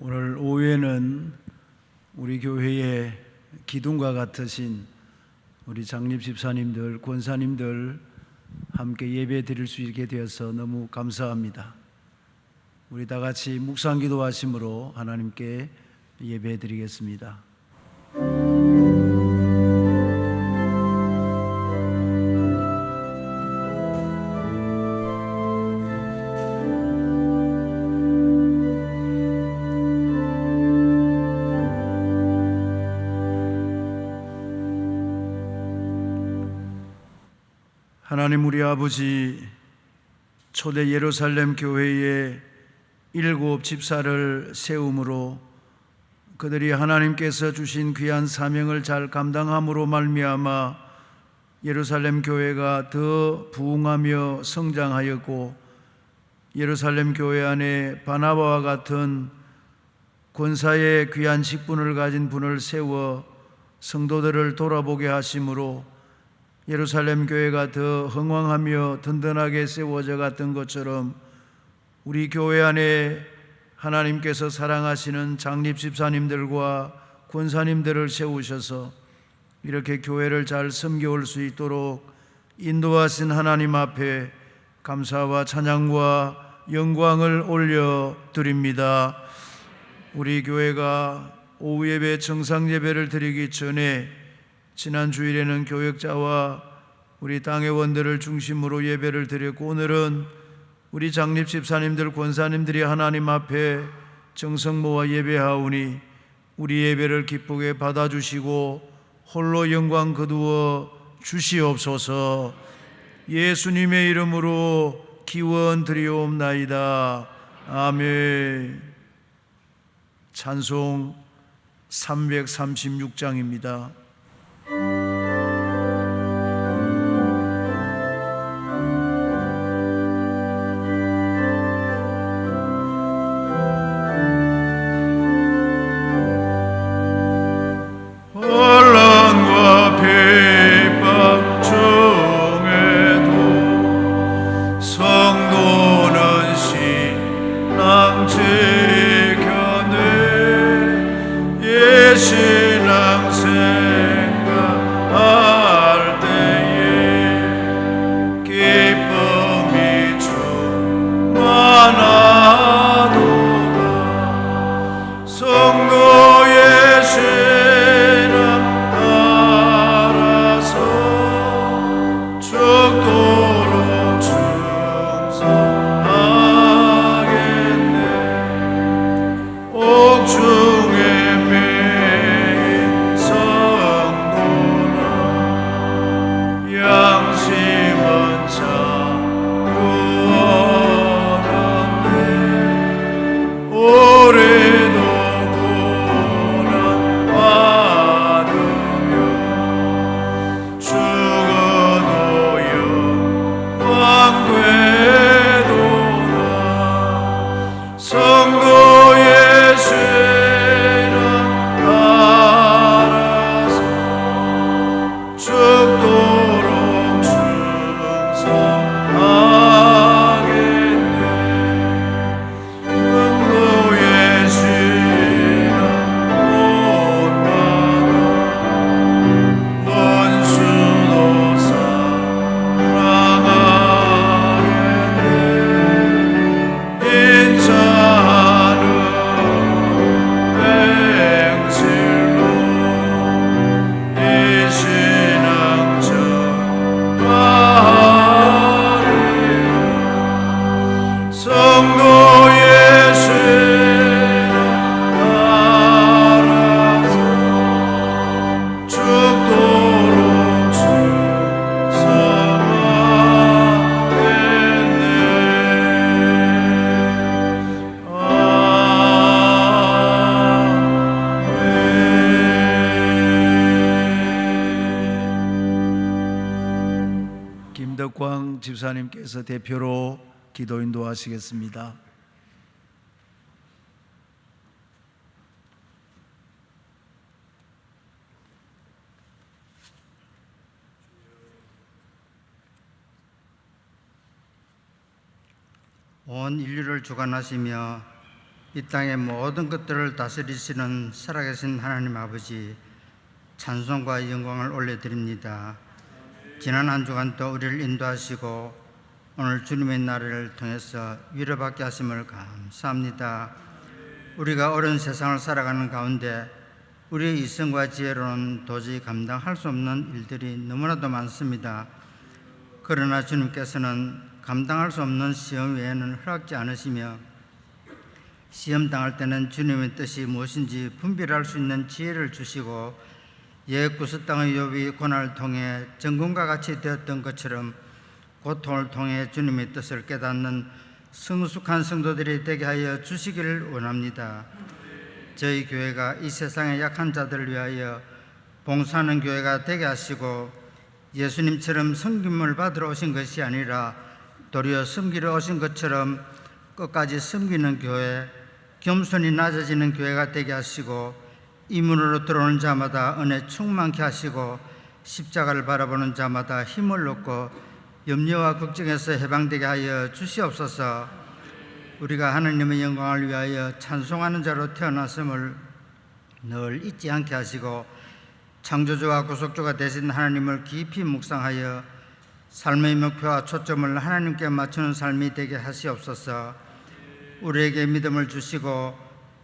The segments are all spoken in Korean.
오늘 오후에는 우리 교회의 기둥과 같으신 우리 장립 집사님들, 권사님들 함께 예배 드릴 수 있게 되어서 너무 감사합니다. 우리 다 같이 묵상 기도하심으로 하나님께 예배 드리겠습니다. 하나님 우리 아버지, 초대 예루살렘 교회에 7 집사를 세움으로 그들이 하나님께서 주신 귀한 사명을 잘 감당함으로 말미암아 예루살렘 교회가 더 부흥하며 성장하였고, 예루살렘 교회 안에 바나바와 같은 권사의 귀한 직분을 가진 분을 세워 성도들을 돌아보게 하심으로 예루살렘 교회가 더 흥왕하며 든든하게 세워져 갔던 것처럼 우리 교회 안에 하나님께서 사랑하시는 장립 집사님들과 권사님들을 세우셔서 이렇게 교회를 잘 섬겨올 수 있도록 인도하신 하나님 앞에 감사와 찬양과 영광을 올려드립니다. 우리 교회가 오후 예배 정상 예배를 드리기 전에 지난 주일에는 교역자와 우리 당회원들을 중심으로 예배를 드렸고, 오늘은 우리 장립 집사님들, 권사님들이 하나님 앞에 정성 모아 예배하오니 우리 예배를 기쁘게 받아주시고 홀로 영광 거두어 주시옵소서. 예수님의 이름으로 기원 드리옵나이다. 아멘. 찬송 336장입니다. 김덕광 집사님께서 대표로 기도 인도하시겠습니다. 온 인류를 주관하시며 이 땅의 모든 것들을 다스리시는 살아계신 하나님 아버지, 찬송과 영광을 올려드립니다. 지난 한 주간도 우리를 인도하시고 오늘 주님의 날을 통해서 위로받게 하심을 감사합니다. 우리가 어려운 세상을 살아가는 가운데 우리의 이성과 지혜로는 도저히 감당할 수 없는 일들이 너무나도 많습니다. 그러나 주님께서는 감당할 수 없는 시험 외에는 허락지 않으시며 시험 당할 때는 주님의 뜻이 무엇인지 분별할 수 있는 지혜를 주시고 옛 구스 땅의 욥이 고난을 통해 정금과 같이 되었던 것처럼 고통을 통해 주님의 뜻을 깨닫는 성숙한 성도들이 되게 하여 주시기를 원합니다. 저희 교회가 이 세상의 약한 자들을 위하여 봉사하는 교회가 되게 하시고 예수님처럼 섬김을 받으러 오신 것이 아니라 도리어 섬기러 오신 것처럼 끝까지 섬기는 교회, 겸손히 낮아지는 교회가 되게 하시고 이 문으로 들어오는 자마다 은혜 충만케 하시고 십자가를 바라보는 자마다 힘을 얻고 염려와 걱정에서 해방되게 하여 주시옵소서. 우리가 하나님의 영광을 위하여 찬송하는 자로 태어났음을 늘 잊지 않게 하시고 창조주와 구속주가 되신 하나님을 깊이 묵상하여 삶의 목표와 초점을 하나님께 맞추는 삶이 되게 하시옵소서. 우리에게 믿음을 주시고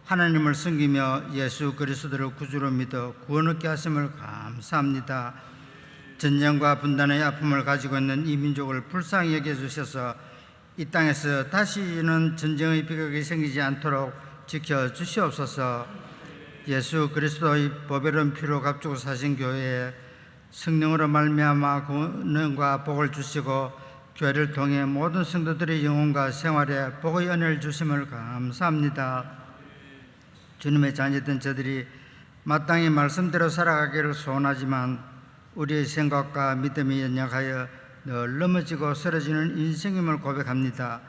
하나님을 섬기며 예수 그리스도를 구주로 믿어 구원 얻게 하심을 감사합니다. 전쟁과 분단의 아픔을 가지고 있는 이 민족을 불쌍히 여겨주셔서 이 땅에서 다시는 전쟁의 비극이 생기지 않도록 지켜주시옵소서. 예수 그리스도의 보배로운 피로 값주고 사신 교회에 성령으로 말미암아 구원과 복을 주시고 교회를 통해 모든 성도들의 영혼과 생활에 복의 은혜를 주심을 감사합니다. 주님의 자녀된 저들이 마땅히 말씀대로 살아가기를 소원하지만 우리의 생각과 믿음이 연약하여 늘 넘어지고 쓰러지는 인생임을 고백합니다.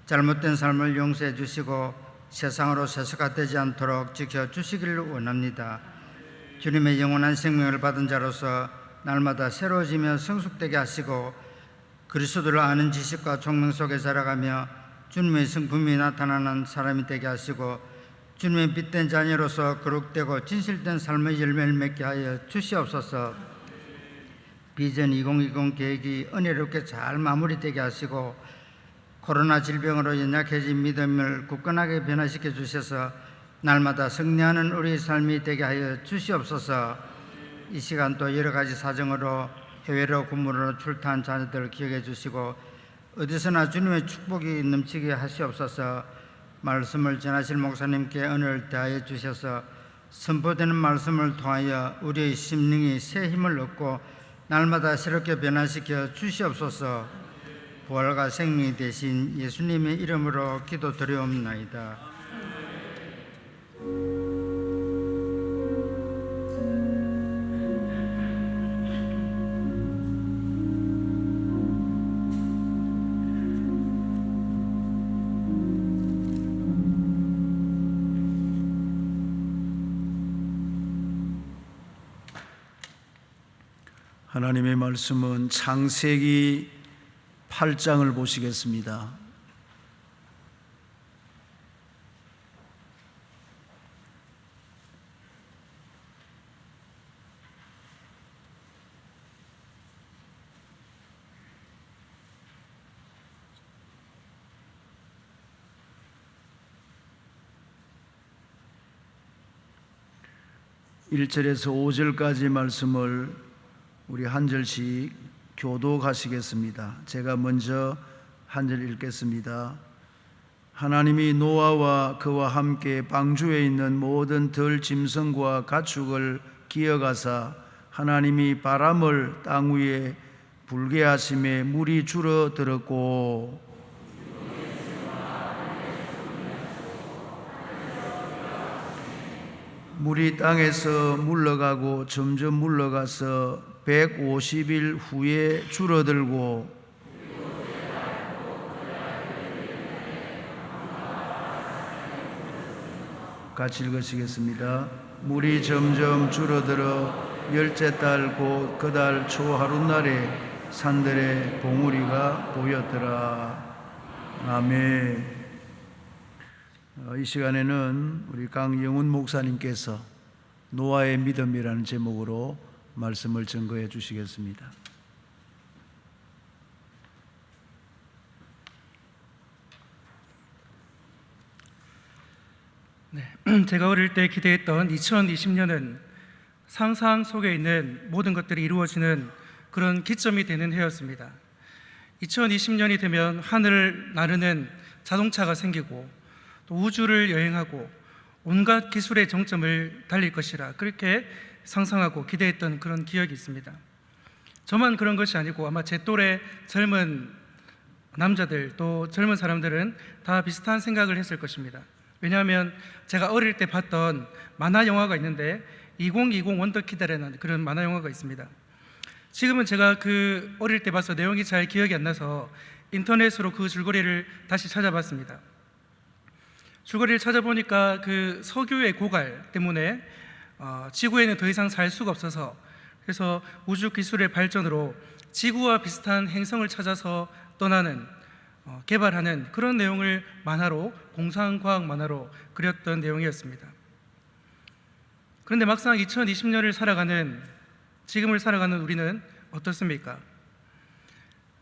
잘못된 삶을 용서해 주시고 세상으로 세속화되지 않도록 지켜주시기를 원합니다. 주님의 영원한 생명을 받은 자로서 날마다 새로워지며 성숙되게 하시고 그리스도를 아는 지식과 총명 속에 자라가며 주님의 성품이 나타나는 사람이 되게 하시고 주님의 빛된 자녀로서 거룩되고 진실된 삶의 열매를 맺게 하여 주시옵소서. 비전 2020 계획이 은혜롭게 잘 마무리되게 하시고 코로나 질병으로 연약해진 믿음을 굳건하게 변화시켜 주셔서 날마다 승리하는 우리의 삶이 되게 하여 주시옵소서. 이 시간 또 여러 가지 사정으로 해외로 군무로 출타한 자녀들을 기억해 주시고 어디서나 주님의 축복이 넘치게 하시옵소서. 말씀을 전하실 목사님께 은혜를 더하여 주셔서 선포되는 말씀을 통하여 우리의 심령이 새 힘을 얻고 날마다 새롭게 변화시켜 주시옵소서. 부활과 생명이 되신 예수님의 이름으로 기도드리옵나이다. 하나님의 말씀은 창세기 8장을 보시겠습니다. (1절에서) (5절까지) 말씀을 우리 한 절씩 교독하시겠습니다. 제가 먼저 한 절 읽겠습니다. 하나님이 노아와 그와 함께 방주에 있는 모든 들 짐승과 가축을 기어가사 하나님이 바람을 땅 위에 불게 하심에 물이 줄어들었고 물이 땅에서 물러가고 점점 물러가서 150일 후에 줄어들고 같이 읽으시겠습니다. 물이 점점 줄어들어 열째 달 곧 그 달 초 하룻날에 산들의 봉우리가 보였더라. 아멘. 이 시간에는 우리 강영훈 목사님께서 노아의 믿음이라는 제목으로 말씀을 증거해 주시겠습니다. 제가 어릴 때 기대했던 2020년은 상상 속에 있는 모든 것들이 이루어지는 그런 기점이 되는 해였습니다. 2020년이 되면 하늘을 나르는 자동차가 생기고 또 우주를 여행하고 온갖 기술의 정점을 달릴 것이라 그렇게 상상하고 기대했던 그런 기억이 있습니다. 저만 그런 것이 아니고 아마 제 또래 젊은 남자들 또 젊은 사람들은 다 비슷한 생각을 했을 것입니다. 왜냐하면 제가 어릴 때 봤던 만화 영화가 있는데 2020 원더키드라는 그런 만화 영화가 있습니다. 지금은 제가 그 어릴 때 봐서 내용이 잘 기억이 안 나서 인터넷으로 그 줄거리를 다시 찾아봤습니다. 줄거리를 찾아보니까 그 석유의 고갈 때문에 지구에는 더 이상 살 수가 없어서 그래서 우주 기술의 발전으로 지구와 비슷한 행성을 찾아서 떠나는 개발하는 그런 내용을 만화로 공상과학 만화로 그렸던 내용이었습니다. 그런데 막상 2020년을 살아가는 지금을 살아가는 우리는 어떻습니까?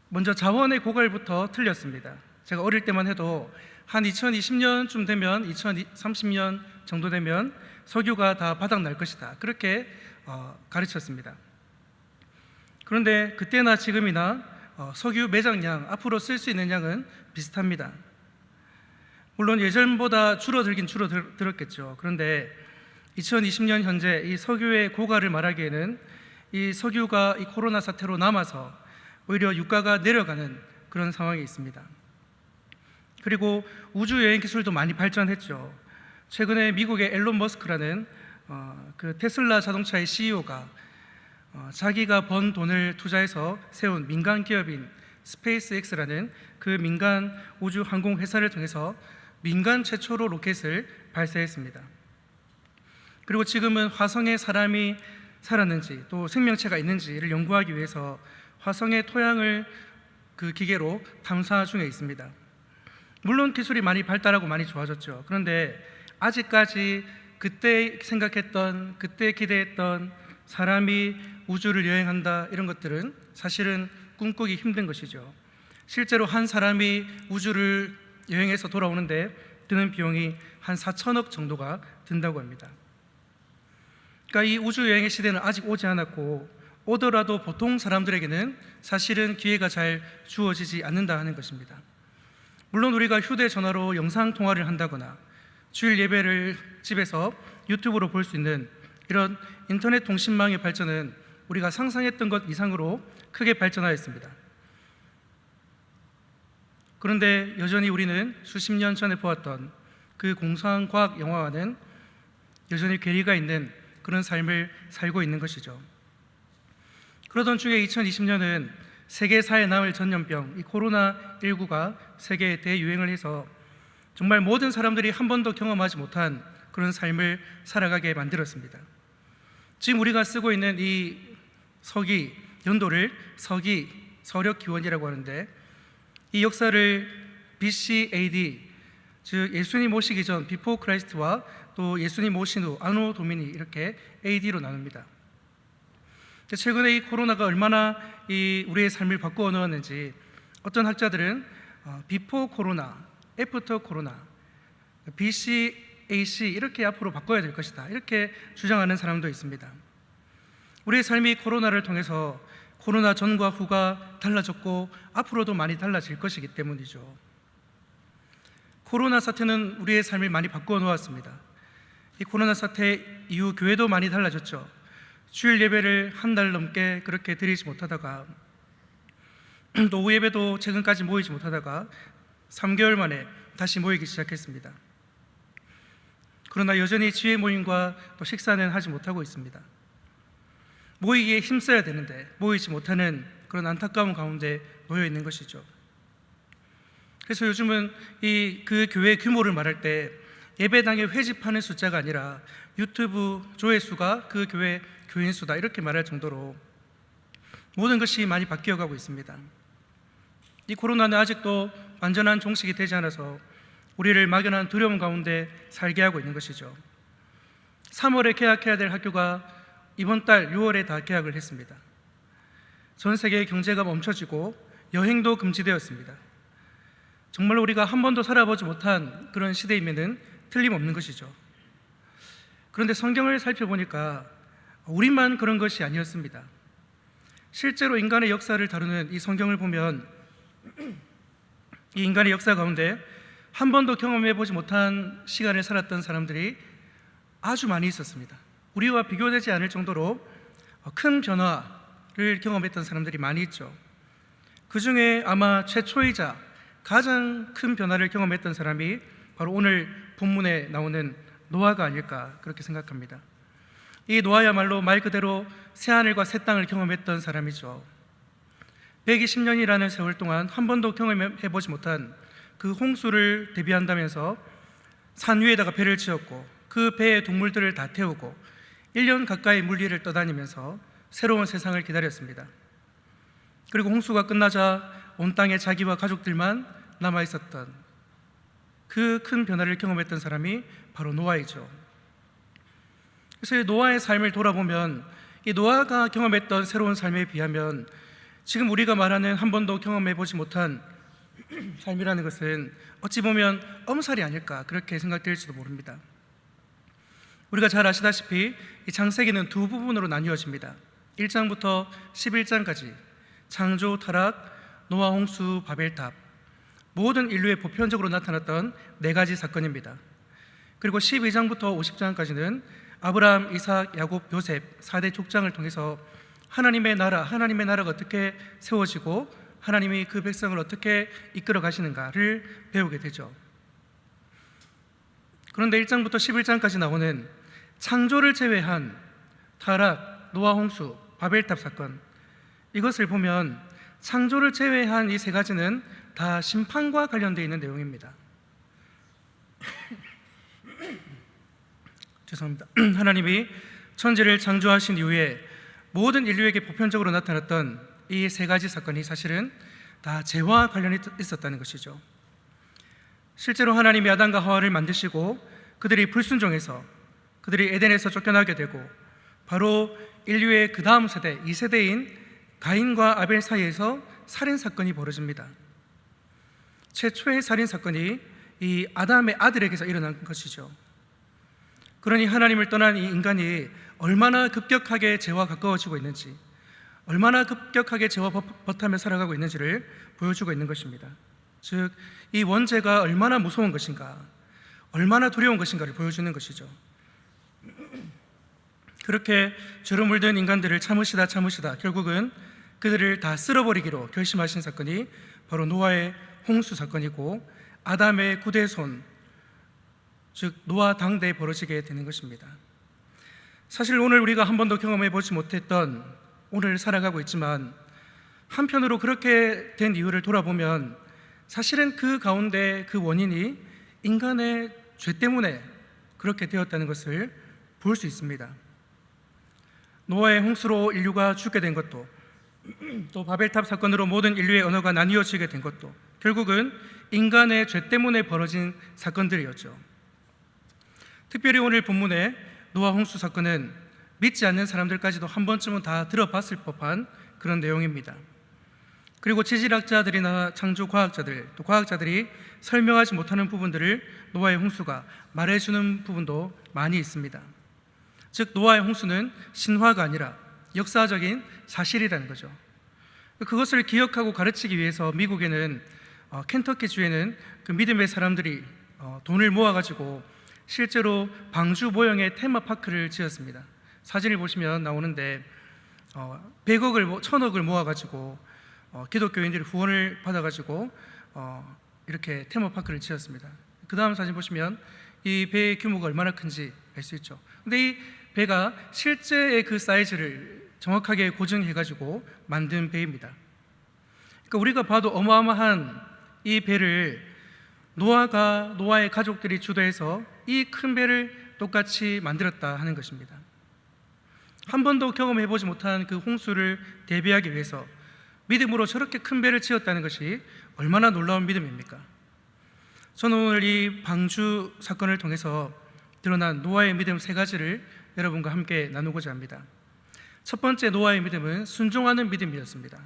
먼저 자원의 고갈부터 틀렸습니다. 제가 어릴 때만 해도 한 2020년쯤 되면 2030년 정도 되면 석유가 다 바닥 날 것이다 그렇게 가르쳤습니다. 그런데 그때나 지금이나 석유 매장량, 앞으로 쓸 수 있는 양은 비슷합니다. 물론 예전보다 줄어들긴 줄어들었겠죠. 그런데 2020년 현재 이 석유의 고갈을 말하기에는 이 석유가 이 코로나 사태로 남아서 오히려 유가가 내려가는 그런 상황이 있습니다. 그리고 우주 여행 기술도 많이 발전했죠. 최근에 미국의 앨런 머스크라는 그 테슬라 자동차의 CEO가 자기가 번 돈을 투자해서 세운 민간 기업인 스페이스X라는 그 민간 우주 항공 회사를 통해서 민간 최초로 로켓을 발사했습니다. 그리고 지금은 화성에 사람이 살았는지 또 생명체가 있는지를 연구하기 위해서 화성의 토양을 그 기계로 탐사 중에 있습니다. 물론 기술이 많이 발달하고 많이 좋아졌죠. 그런데 아직까지 그때 생각했던, 그때 기대했던 사람이 우주를 여행한다 이런 것들은 사실은 꿈꾸기 힘든 것이죠. 실제로 한 사람이 우주를 여행해서 돌아오는데 드는 비용이 한 4천억 정도가 든다고 합니다. 그러니까 이 우주 여행의 시대는 아직 오지 않았고 오더라도 보통 사람들에게는 사실은 기회가 잘 주어지지 않는다 하는 것입니다. 물론 우리가 휴대전화로 영상통화를 한다거나 주일 예배를 집에서 유튜브로 볼 수 있는 이런 인터넷 통신망의 발전은 우리가 상상했던 것 이상으로 크게 발전하였습니다. 그런데 여전히 우리는 수십 년 전에 보았던 그 공상과학 영화와는 여전히 괴리가 있는 그런 삶을 살고 있는 것이죠. 그러던 중에 2020년은 세계사에 남을 전염병, 이 코로나19가 세계에 대유행을 해서 정말 모든 사람들이 한 번도 경험하지 못한 그런 삶을 살아가게 만들었습니다. 지금 우리가 쓰고 있는 이 서기, 연도를 서기, 서력기원이라고 하는데 이 역사를 BC AD, 즉 예수님 오시기 전 비포 크라이스트와 또 예수님 오신 후 아노 도미니 이렇게 AD로 나눕니다. 최근에 이 코로나가 얼마나 우리의 삶을 바꾸어 놓았는지 어떤 학자들은 비포 코로나, 애프터 코로나, BCAC 이렇게 앞으로 바꿔야 될 것이다 이렇게 주장하는 사람도 있습니다. 우리의 삶이 코로나를 통해서 코로나 전과 후가 달라졌고 앞으로도 많이 달라질 것이기 때문이죠. 코로나 사태는 우리의 삶을 많이 바꾸어 놓았습니다. 이 코로나 사태 이후 교회도 많이 달라졌죠. 주일 예배를 한 달 넘게 그렇게 드리지 못하다가 또 오후 예배도 최근까지 모이지 못하다가 3개월 만에 다시 모이기 시작했습니다. 그러나 여전히 지혜 모임과 또 식사는 하지 못하고 있습니다. 모이기에 힘써야 되는데 모이지 못하는 그런 안타까운 가운데 놓여 있는 것이죠. 그래서 요즘은 그 교회 규모를 말할 때 예배당에 회집하는 숫자가 아니라 유튜브 조회수가 그 교회 교인 수다 이렇게 말할 정도로 모든 것이 많이 바뀌어가고 있습니다. 이 코로나는 아직도 완전한 종식이 되지 않아서 우리를 막연한 두려움 가운데 살게 하고 있는 것이죠. 3월에 개학해야 될 학교가 이번 달 6월에 다 개학을 했습니다. 전 세계의 경제가 멈춰지고 여행도 금지되었습니다. 정말 우리가 한 번도 살아보지 못한 그런 시대임에는 틀림없는 것이죠. 그런데 성경을 살펴보니까 우리만 그런 것이 아니었습니다. 실제로 인간의 역사를 다루는 이 성경을 보면 이 인간의 역사 가운데 한 번도 경험해보지 못한 시간을 살았던 사람들이 아주 많이 있었습니다. 우리와 비교되지 않을 정도로 큰 변화를 경험했던 사람들이 많이 있죠. 그 중에 아마 최초이자 가장 큰 변화를 경험했던 사람이 바로 오늘 본문에 나오는 노아가 아닐까 그렇게 생각합니다. 이 노아야말로 말 그대로 새하늘과 새 땅을 경험했던 사람이죠. 120년이라는 세월 동안 한 번도 경험해보지 못한 그 홍수를 대비한다면서 산 위에다가 배를 지었고 그 배의 동물들을 다 태우고 1년 가까이 물리를 떠다니면서 새로운 세상을 기다렸습니다. 그리고 홍수가 끝나자 온 땅에 자기와 가족들만 남아있었던 그 큰 변화를 경험했던 사람이 바로 노아이죠. 그래서 이 노아의 삶을 돌아보면 이 노아가 경험했던 새로운 삶에 비하면 지금 우리가 말하는 한 번도 경험해보지 못한 삶이라는 것은 어찌 보면 엄살이 아닐까 그렇게 생각될지도 모릅니다. 우리가 잘 아시다시피 이 창세기는 두 부분으로 나뉘어집니다. 1장부터 11장까지 창조, 타락, 노아, 홍수, 바벨탑, 모든 인류에 보편적으로 나타났던 4가지 사건입니다. 그리고 12장부터 50장까지는 아브라함, 이삭, 야곱, 요셉 4대 족장을 통해서 하나님의 나라가 어떻게 세워지고 하나님이 그 백성을 어떻게 이끌어 가시는가를 배우게 되죠. 그런데 1장부터 11장까지 나오는 창조를 제외한 타락, 노아, 홍수, 바벨탑 사건, 이것을 보면 창조를 제외한 이 3가지는 다 심판과 관련되어 있는 내용입니다. 죄송합니다. 하나님이 천지를 창조하신 이후에 모든 인류에게 보편적으로 나타났던 이 3가지 사건이 사실은 다 죄와 관련이 있었다는 것이죠. 실제로 하나님이 아담과 하와를 만드시고 그들이 불순종해서 그들이 에덴에서 쫓겨나게 되고 바로 인류의 그 다음 세대, 2세대인 가인과 아벨 사이에서 살인사건이 벌어집니다. 최초의 살인사건이 이 아담의 아들에게서 일어난 것이죠. 그러니 하나님을 떠난 이 인간이 얼마나 급격하게 죄와 가까워지고 있는지, 얼마나 급격하게 죄와 버타며 살아가고 있는지를 보여주고 있는 것입니다. 즉, 이 원죄가 얼마나 무서운 것인가, 얼마나 두려운 것인가를 보여주는 것이죠. 그렇게 죄로 물든 인간들을 참으시다 결국은 그들을 다 쓸어버리기로 결심하신 사건이 바로 노아의 홍수 사건이고 아담의 구대손, 즉 노아 당대에 벌어지게 되는 것입니다. 사실 오늘 우리가 한 번도 경험해보지 못했던 오늘 살아가고 있지만 한편으로 그렇게 된 이유를 돌아보면 사실은 그 가운데 그 원인이 인간의 죄 때문에 그렇게 되었다는 것을 볼 수 있습니다. 노아의 홍수로 인류가 죽게 된 것도, 또 바벨탑 사건으로 모든 인류의 언어가 나뉘어지게 된 것도 결국은 인간의 죄 때문에 벌어진 사건들이었죠. 특별히 오늘 본문의 노아 홍수 사건은 믿지 않는 사람들까지도 한 번쯤은 다 들어봤을 법한 그런 내용입니다. 그리고 지질학자들이나 창조 과학자들, 또 과학자들이 설명하지 못하는 부분들을 노아의 홍수가 말해주는 부분도 많이 있습니다. 즉 노아의 홍수는 신화가 아니라 역사적인 사실이라는 거죠. 그것을 기억하고 가르치기 위해서 미국에는 켄터키 주에는 그 믿음의 사람들이 돈을 모아가지고 실제로 방주 모형의 테마파크를 지었습니다. 사진을 보시면 나오는데 100억을 1000억을 모아가지고 기독교인들이 후원을 받아가지고 이렇게 테마파크를 지었습니다. 그 다음 사진 보시면 이 배의 규모가 얼마나 큰지 알 수 있죠. 근데 이 배가 실제의 그 사이즈를 정확하게 고정해가지고 만든 배입니다. 그러니까 우리가 봐도 어마어마한 이 배를 노아의 가족들이 주도해서 이 큰 배를 똑같이 만들었다 하는 것입니다. 한 번도 경험해보지 못한 그 홍수를 대비하기 위해서 믿음으로 저렇게 큰 배를 지었다는 것이 얼마나 놀라운 믿음입니까? 저는 오늘 이 방주 사건을 통해서 드러난 노아의 믿음 세 가지를 여러분과 함께 나누고자 합니다. 첫 번째 노아의 믿음은 순종하는 믿음이었습니다.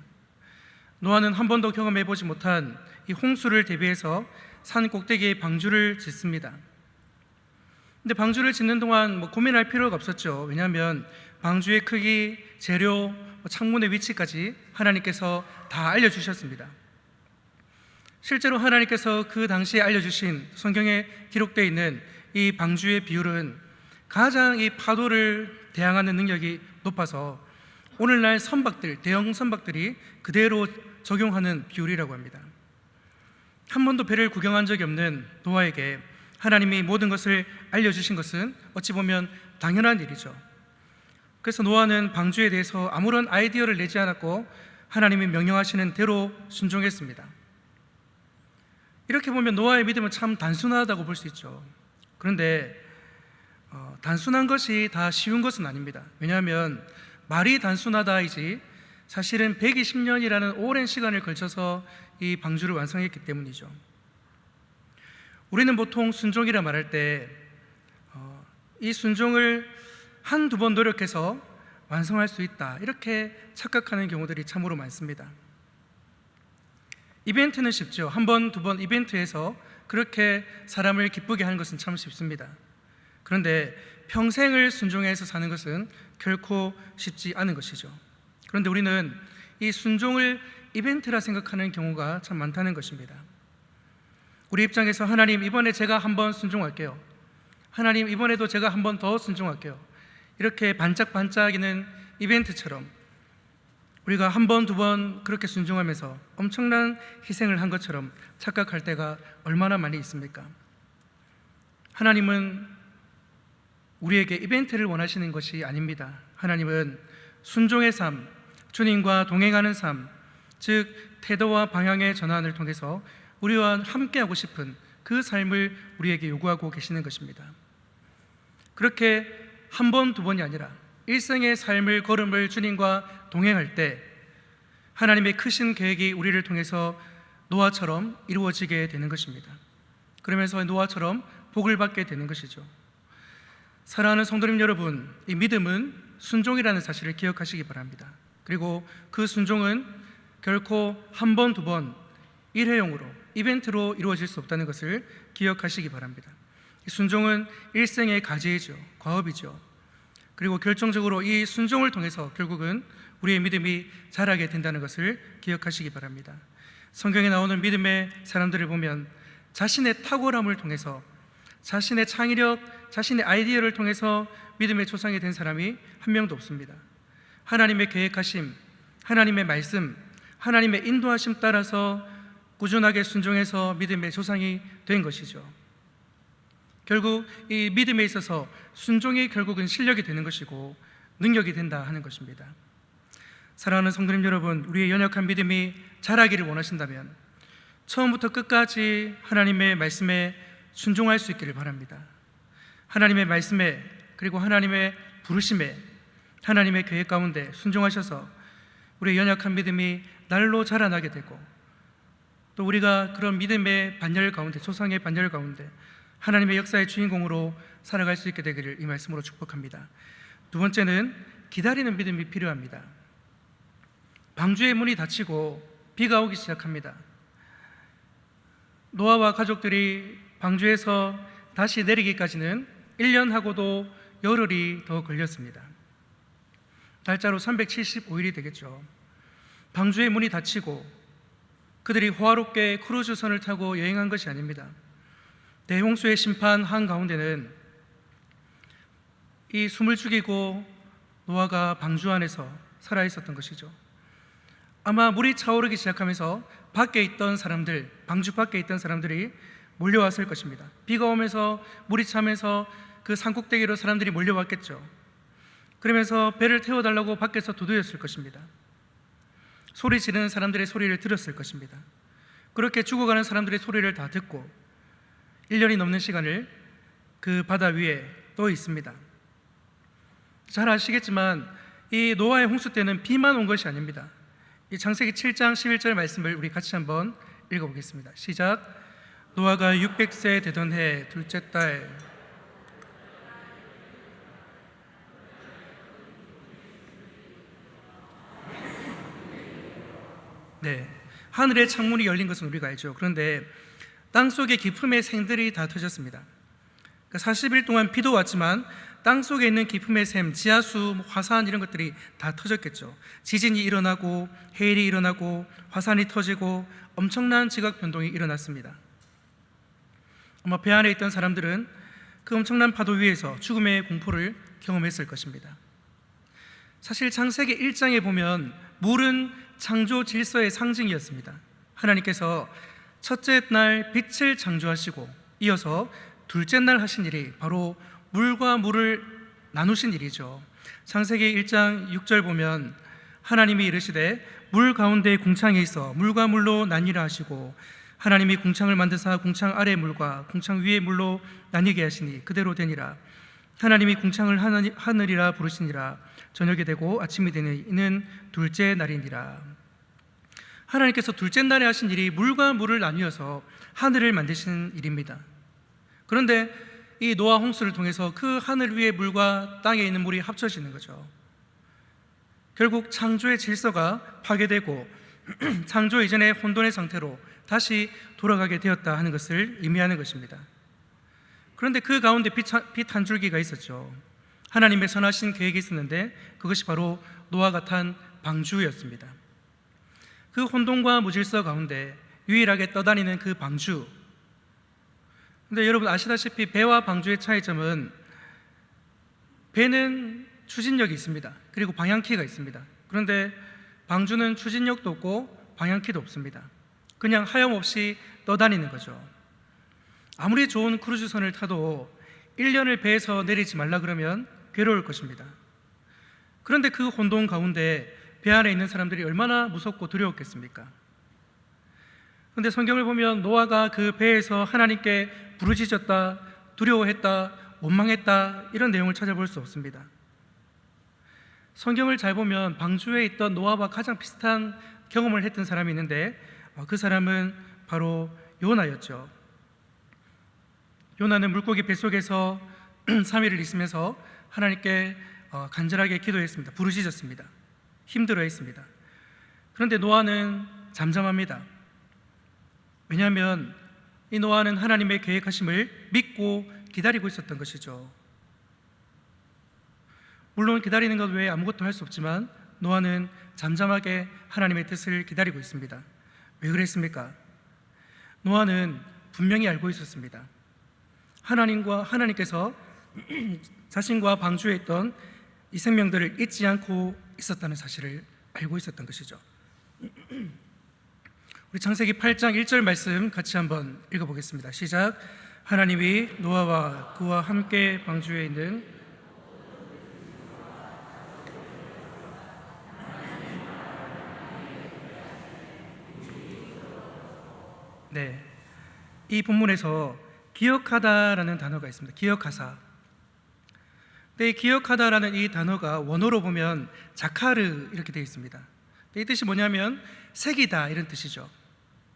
노아는 한 번도 경험해보지 못한 이 홍수를 대비해서 산 꼭대기에 방주를 짓습니다. 근데 방주를 짓는 동안 고민할 필요가 없었죠. 왜냐하면 방주의 크기, 재료, 창문의 위치까지 하나님께서 다 알려주셨습니다. 실제로 하나님께서 그 당시에 알려주신 성경에 기록되어 있는 이 방주의 비율은 가장 이 파도를 대항하는 능력이 높아서 오늘날 선박들, 대형 선박들이 그대로 적용하는 비율이라고 합니다. 한 번도 배를 구경한 적이 없는 노아에게 하나님이 모든 것을 알려주신 것은 어찌 보면 당연한 일이죠. 그래서 노아는 방주에 대해서 아무런 아이디어를 내지 않았고 하나님이 명령하시는 대로 순종했습니다. 이렇게 보면 노아의 믿음은 참 단순하다고 볼 수 있죠. 그런데 단순한 것이 다 쉬운 것은 아닙니다. 왜냐하면 말이 단순하다이지 사실은 120년이라는 오랜 시간을 걸쳐서 이 방주를 완성했기 때문이죠. 우리는 보통 순종이라 말할 때 이 순종을 한두 번 노력해서 완성할 수 있다 이렇게 착각하는 경우들이 참으로 많습니다. 이벤트는 쉽죠. 한 번, 두 번 이벤트에서 그렇게 사람을 기쁘게 하는 것은 참 쉽습니다. 그런데 평생을 순종해서 사는 것은 결코 쉽지 않은 것이죠. 그런데 우리는 이 순종을 이벤트라 생각하는 경우가 참 많다는 것입니다. 우리 입장에서 하나님 이번에 제가 한번 순종할게요. 하나님 이번에도 제가 한 번 더 순종할게요. 이렇게 반짝반짝이는 이벤트처럼 우리가 한 번, 두 번 그렇게 순종하면서 엄청난 희생을 한 것처럼 착각할 때가 얼마나 많이 있습니까? 하나님은 우리에게 이벤트를 원하시는 것이 아닙니다. 하나님은 순종의 삶, 주님과 동행하는 삶, 즉 태도와 방향의 전환을 통해서 우리와 함께하고 싶은 그 삶을 우리에게 요구하고 계시는 것입니다. 그렇게 한 번, 두 번이 아니라 일생의 삶을 걸음을 주님과 동행할 때 하나님의 크신 계획이 우리를 통해서 노아처럼 이루어지게 되는 것입니다. 그러면서 노아처럼 복을 받게 되는 것이죠. 사랑하는 성도님 여러분, 이 믿음은 순종이라는 사실을 기억하시기 바랍니다. 그리고 그 순종은 결코 한 번, 두 번 일회용으로 이벤트로 이루어질 수 없다는 것을 기억하시기 바랍니다. 이 순종은 일생의 과제이죠. 과업이죠. 그리고 결정적으로 이 순종을 통해서 결국은 우리의 믿음이 자라게 된다는 것을 기억하시기 바랍니다. 성경에 나오는 믿음의 사람들을 보면 자신의 탁월함을 통해서 자신의 창의력, 자신의 아이디어를 통해서 믿음의 조상이 된 사람이 한 명도 없습니다. 하나님의 계획하심, 하나님의 말씀, 하나님의 인도하심 따라서 꾸준하게 순종해서 믿음의 조상이 된 것이죠. 결국 이 믿음에 있어서 순종이 결국은 실력이 되는 것이고 능력이 된다 하는 것입니다. 사랑하는 성도님 여러분, 우리의 연약한 믿음이 자라기를 원하신다면 처음부터 끝까지 하나님의 말씀에 순종할 수 있기를 바랍니다. 하나님의 말씀에 그리고 하나님의 부르심에 하나님의 계획 가운데 순종하셔서 우리의 연약한 믿음이 날로 자라나게 되고 또 우리가 그런 믿음의 반열 가운데, 조상의 반열 가운데 하나님의 역사의 주인공으로 살아갈 수 있게 되기를 이 말씀으로 축복합니다. 두 번째는 기다리는 믿음이 필요합니다. 방주의 문이 닫히고 비가 오기 시작합니다. 노아와 가족들이 방주에서 다시 내리기까지는 1년하고도 열흘이 더 걸렸습니다. 날짜로 375일이 되겠죠. 방주의 문이 닫히고 그들이 호화롭게 크루즈선을 타고 여행한 것이 아닙니다. 대홍수의 심판 한가운데는 이 숨을 죽이고 노아가 방주 안에서 살아있었던 것이죠. 아마 물이 차오르기 시작하면서 밖에 있던 사람들, 방주 밖에 있던 사람들이 몰려왔을 것입니다. 비가 오면서 물이 차면서 그 산꼭대기로 사람들이 몰려왔겠죠. 그러면서 배를 태워달라고 밖에서 두드렸을 것입니다. 소리 지르는 사람들의 소리를 들었을 것입니다. 그렇게 죽어가는 사람들의 소리를 다 듣고 1년이 넘는 시간을 그 바다 위에 떠 있습니다. 잘 아시겠지만 이 노아의 홍수 때는 비만 온 것이 아닙니다. 이 창세기 7장 11절 말씀을 우리 같이 한번 읽어보겠습니다. 시작. 노아가 600세 되던 해 둘째 달 네, 하늘의 창문이 열린 것은 우리가 알죠. 그런데 땅속의 기품의 생들이 다 터졌습니다. 40일 동안 비도 왔지만 땅속에 있는 기품의 샘, 지하수, 화산 이런 것들이 다 터졌겠죠. 지진이 일어나고 해일이 일어나고 화산이 터지고 엄청난 지각 변동이 일어났습니다. 아마 배 안에 있던 사람들은 그 엄청난 파도 위에서 죽음의 공포를 경험했을 것입니다. 사실 창세기 1장에 보면 물은 창조 질서의 상징이었습니다. 하나님께서 첫째 날 빛을 창조하시고 이어서 둘째 날 하신 일이 바로 물과 물을 나누신 일이죠. 창세기 1장 6절 보면 하나님이 이르시되 물 가운데 궁창에 있어 물과 물로 나뉘라 하시고 하나님이 궁창을 만드사 궁창 아래 물과 궁창 위에 물로 나뉘게 하시니 그대로 되니라. 하나님이 궁창을 하늘이라 부르시니라. 저녁이 되고 아침이 되니 이는 둘째 날이니라. 하나님께서 둘째 날에 하신 일이 물과 물을 나뉘어서 하늘을 만드신 일입니다. 그런데 이 노아 홍수를 통해서 그 하늘 위의 물과 땅에 있는 물이 합쳐지는 거죠. 결국 창조의 질서가 파괴되고 창조 이전의 혼돈의 상태로 다시 돌아가게 되었다 하는 것을 의미하는 것입니다. 그런데 그 가운데 빛 한 줄기가 있었죠. 하나님의 선하신 계획이 있었는데 그것이 바로 노아가 탄 방주였습니다. 그 혼돈과 무질서 가운데 유일하게 떠다니는 그 방주. 근데 여러분 아시다시피 배와 방주의 차이점은 배는 추진력이 있습니다. 그리고 방향키가 있습니다. 그런데 방주는 추진력도 없고 방향키도 없습니다. 그냥 하염없이 떠다니는 거죠. 아무리 좋은 크루즈선을 타도 1년을 배에서 내리지 말라 그러면 괴로울 것입니다. 그런데 그 혼돈 가운데 배 안에 있는 사람들이 얼마나 무섭고 두려웠겠습니까? 그런데 성경을 보면 노아가 그 배에서 하나님께 부르짖었다, 두려워했다, 원망했다 이런 내용을 찾아볼 수 없습니다. 성경을 잘 보면 방주에 있던 노아와 가장 비슷한 경험을 했던 사람이 있는데 그 사람은 바로 요나였죠. 요나는 물고기 뱃속에서 3일을 있으면서 하나님께 간절하게 기도했습니다. 부르짖었습니다. 힘들어했습니다. 그런데 노아는 잠잠합니다. 왜냐하면 이 노아는 하나님의 계획하심을 믿고 기다리고 있었던 것이죠. 물론 기다리는 것 외에 아무것도 할 수 없지만 노아는 잠잠하게 하나님의 뜻을 기다리고 있습니다. 왜 그랬습니까? 노아는 분명히 알고 있었습니다. 하나님께서 자신과 방주에 있던 이 생명들을 잊지 않고 있었다는 사실을 알고 있었던 것이죠. 우리 창세기 8장 1절 말씀 같이 한번 읽어보겠습니다. 시작. 하나님이 노아와 그와 함께 방주에 있는 네, 이 본문에서 기억하다라는 단어가 있습니다. 기억하사. 이 기억하다라는 이 단어가 원어로 보면 자카르 이렇게 되어 있습니다. 이 뜻이 뭐냐면 새기다 이런 뜻이죠.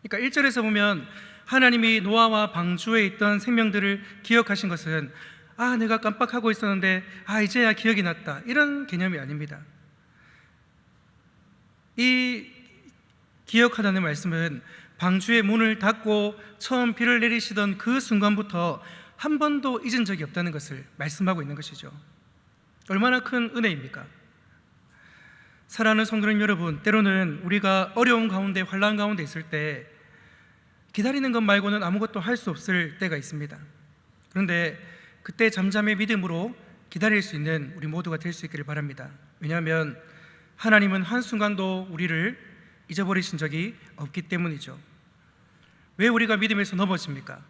그러니까 1절에서 보면 하나님이 노아와 방주에 있던 생명들을 기억하신 것은 내가 깜빡하고 있었는데 이제야 기억이 났다 이런 개념이 아닙니다. 이 기억하다는 말씀은 방주의 문을 닫고 처음 비를 내리시던 그 순간부터 한 번도 잊은 적이 없다는 것을 말씀하고 있는 것이죠. 얼마나 큰 은혜입니까? 사랑하는 성도님 여러분, 때로는 우리가 어려운 가운데 환난 가운데 있을 때 기다리는 것 말고는 아무것도 할 수 없을 때가 있습니다. 그런데 그때 잠잠의 믿음으로 기다릴 수 있는 우리 모두가 될 수 있기를 바랍니다. 왜냐하면 하나님은 한순간도 우리를 잊어버리신 적이 없기 때문이죠. 왜 우리가 믿음에서 넘어집니까?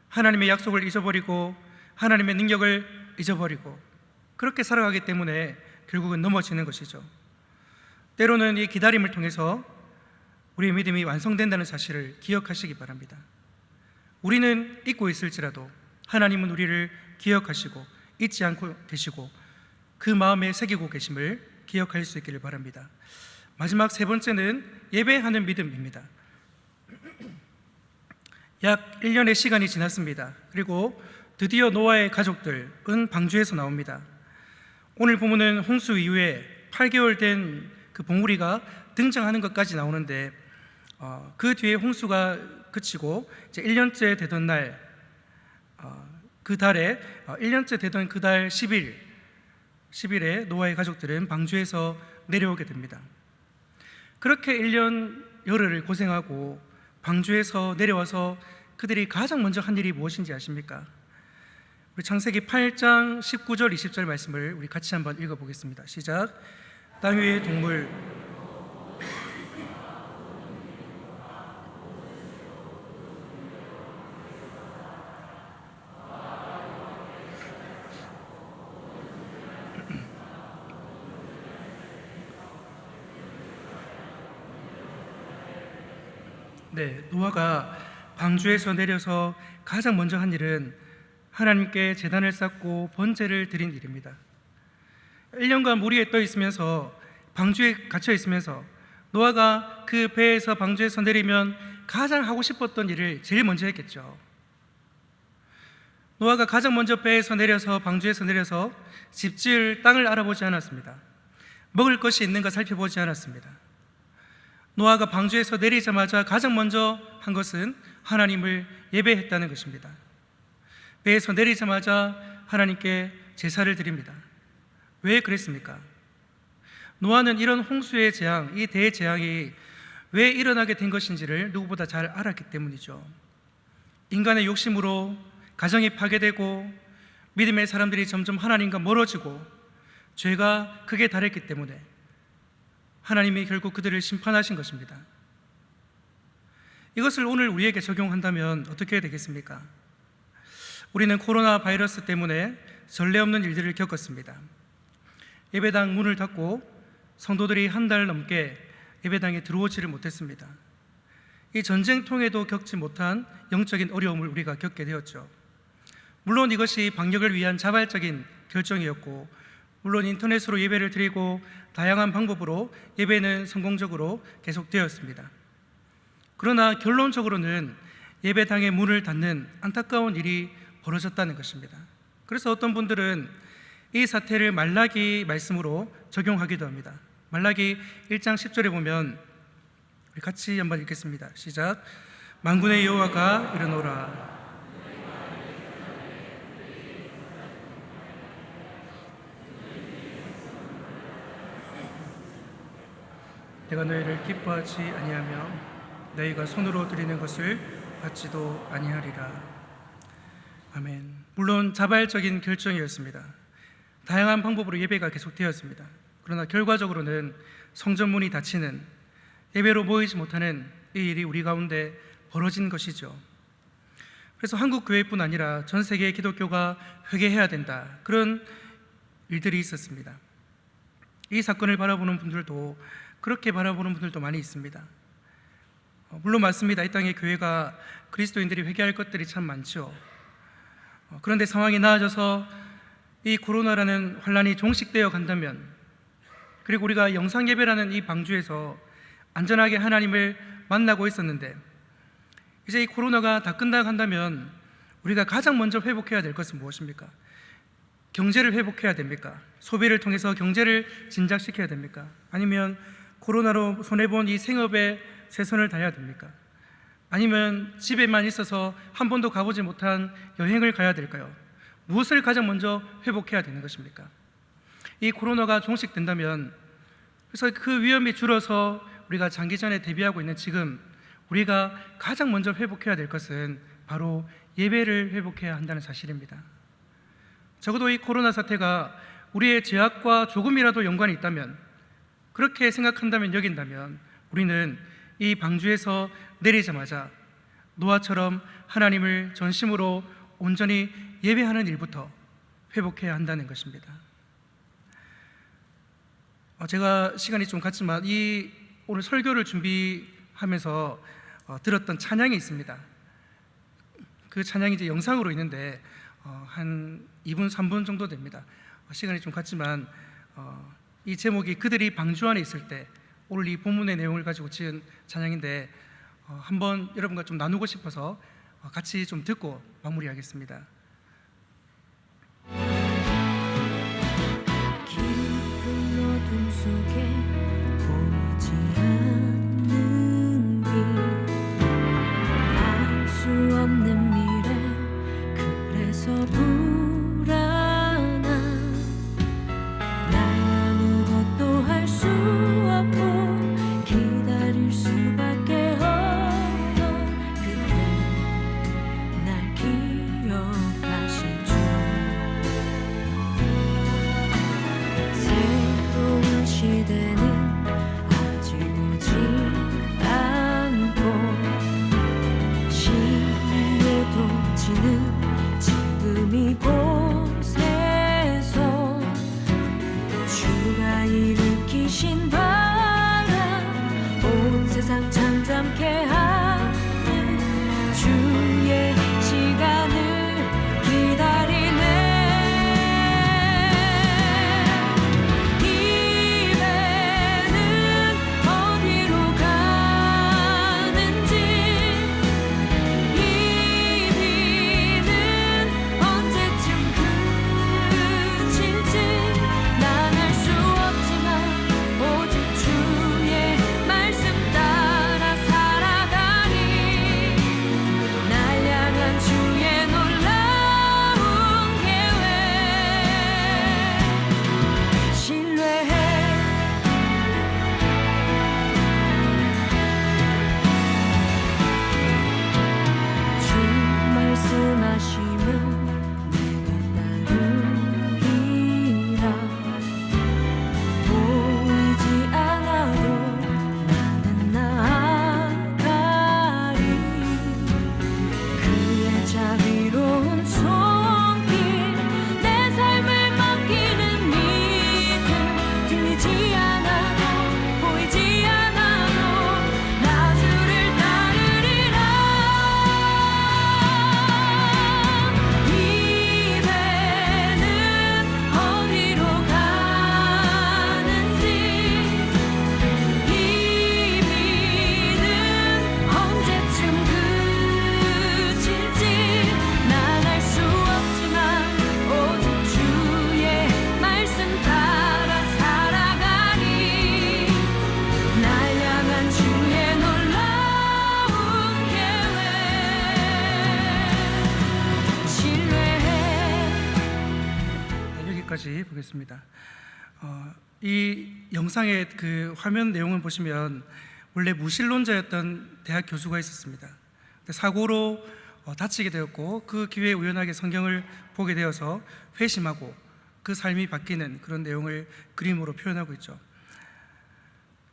하나님의 약속을 잊어버리고 하나님의 능력을 잊어버리고 그렇게 살아가기 때문에 결국은 넘어지는 것이죠. 때로는 이 기다림을 통해서 우리의 믿음이 완성된다는 사실을 기억하시기 바랍니다. 우리는 잊고 있을지라도 하나님은 우리를 기억하시고 잊지 않고 계시고 그 마음에 새기고 계심을 기억할 수 있기를 바랍니다. 마지막 세 번째는 예배하는 믿음입니다. 약 1년의 시간이 지났습니다. 그리고 드디어 노아의 가족들은 방주에서 나옵니다. 오늘 본문은 홍수 이후에 8개월 된 그 봉우리가 등장하는 것까지 나오는데 그 뒤에 홍수가 그치고 이제 1년째 되던 날, 그 달에 1년째 되던 그 달 10일에 노아의 가족들은 방주에서 내려오게 됩니다. 그렇게 1년 열흘을 고생하고 방주에서 내려와서 그들이 가장 먼저 한 일이 무엇인지 아십니까? 우리 창세기 8장 19절 20절 말씀을 우리 같이 한번 읽어보겠습니다. 시작. 땅 위의 동물 네, 노아가 방주에서 내려서 가장 먼저 한 일은 하나님께 제단을 쌓고 번제를 드린 일입니다. 1년간 물 위에 떠 있으면서 방주에 갇혀 있으면서 노아가 그 배에서 방주에서 내리면 가장 하고 싶었던 일을 제일 먼저 했겠죠. 노아가 가장 먼저 배에서 내려서 방주에서 내려서 집 지을 땅을 알아보지 않았습니다. 먹을 것이 있는가 살펴보지 않았습니다. 노아가 방주에서 내리자마자 가장 먼저 한 것은 하나님을 예배했다는 것입니다. 배에서 내리자마자 하나님께 제사를 드립니다. 왜 그랬습니까? 노아는 이런 홍수의 재앙, 이 대재앙이 왜 일어나게 된 것인지를 누구보다 잘 알았기 때문이죠. 인간의 욕심으로 가정이 파괴되고 믿음의 사람들이 점점 하나님과 멀어지고 죄가 극에 달했기 때문에 하나님이 결국 그들을 심판하신 것입니다. 이것을 오늘 우리에게 적용한다면 어떻게 해야 되겠습니까? 우리는 코로나 바이러스 때문에 전례 없는 일들을 겪었습니다. 예배당 문을 닫고 성도들이 한 달 넘게 예배당에 들어오지를 못했습니다. 이 전쟁통에도 겪지 못한 영적인 어려움을 우리가 겪게 되었죠. 물론 이것이 방역을 위한 자발적인 결정이었고, 물론 인터넷으로 예배를 드리고 다양한 방법으로 예배는 성공적으로 계속되었습니다. 그러나 결론적으로는 예배당의 문을 닫는 안타까운 일이 벌어졌다는 것입니다. 그래서 어떤 분들은 이 사태를 말라기 말씀으로 적용하기도 합니다. 말라기 1장 10절에 보면 우리 같이 한번 읽겠습니다. 시작. 만군의 여호와가 이르노라. 내가 너희를 기뻐하지 아니하며 너희가 손으로 드리는 것을 받지도 아니하리라. 아멘. 물론 자발적인 결정이었습니다. 다양한 방법으로 예배가 계속되었습니다. 그러나 결과적으로는 성전문이 닫히는, 예배로 모이지 못하는 이 일이 우리 가운데 벌어진 것이죠. 그래서 한국 교회뿐 아니라 전 세계의 기독교가 회개해야 된다, 그런 일들이 있었습니다. 이 사건을 바라보는 분들도, 그렇게 바라보는 분들도 많이 있습니다. 물론 맞습니다. 이 땅의 교회가 그리스도인들이 회개할 것들이 참 많죠. 그런데 상황이 나아져서 이 코로나라는 환란이 종식되어 간다면, 그리고 우리가 영상 예배라는 이 방주에서 안전하게 하나님을 만나고 있었는데 이제 이 코로나가 다 끝나간다면 우리가 가장 먼저 회복해야 될 것은 무엇입니까? 경제를 회복해야 됩니까? 소비를 통해서 경제를 진작시켜야 됩니까? 아니면 코로나로 손해본 이 생업에 최선을 다해야 됩니까? 아니면 집에만 있어서 한 번도 가보지 못한 여행을 가야 될까요? 무엇을 가장 먼저 회복해야 되는 것입니까? 이 코로나가 종식된다면, 그래서 그 위험이 줄어서 우리가 장기전에 대비하고 있는 지금 우리가 가장 먼저 회복해야 될 것은 바로 예배를 회복해야 한다는 사실입니다. 적어도 이 코로나 사태가 우리의 죄악과 조금이라도 연관이 있다면, 그렇게 생각한다면, 여긴다면 우리는 이 방주에서 내리자마자 노아처럼 하나님을 전심으로 온전히 예배하는 일부터 회복해야 한다는 것입니다. 제가 시간이 좀 갔지만 이 오늘 설교를 준비하면서 들었던 찬양이 있습니다. 그 찬양이 이제 영상으로 있는데 한 2분, 3분 정도 됩니다. 시간이 좀 갔지만 이 제목이 그들이 방주 안에 있을 때, 오늘 이 본문의 내용을 가지고 지은 찬양인데 한번 여러분과 좀 나누고 싶어서 같이 좀 듣고 마무리하겠습니다. 깊은 어둠 속에 보이지 않는 빛, 알 수 없는 미래, 그래서 불안한, 난 아무것도 할 수 없고 기다릴 수밖에 없던 그때 날 기억하실 줄. 새로운 시대는 아직 오지 않고 시위에도 지는 지금 이곳에서 주가 일으키신 바람, 온 세상 잠잠케 하는 주의 시간을 기다리네. 이 배는 어디로 가는지, 이 비는 언제쯤 그칠지 난 알 수 없지만 오직 주의 말씀 따라 살아가니, 날 향한 주의 놀라운 계획 신뢰해. 주 말씀하시면 내가 따르리라. 보이지 않아도 나는 나아가리. 그의 자비로운 손길, 내 삶을 맡기는 믿음, 들리지 않아도 보이지 않아도 나 주를 따르리라. 이 배는 어디로 가는지, 이 비는 언제쯤 그칠지 난 알 수 없지만 오직 주의 말씀 따라 살아가니, 날 향한 주의 놀라운 계획 신뢰해. 여기까지 보겠습니다. 이 영상의 그 화면 내용을 보시면 원래 무신론자였던 대학 교수가 있었습니다. 근데 사고로 다치게 되었고 그 기회에 우연하게 성경을 보게 되어서 회심하고 그 삶이 바뀌는 그런 내용을 그림으로 표현하고 있죠.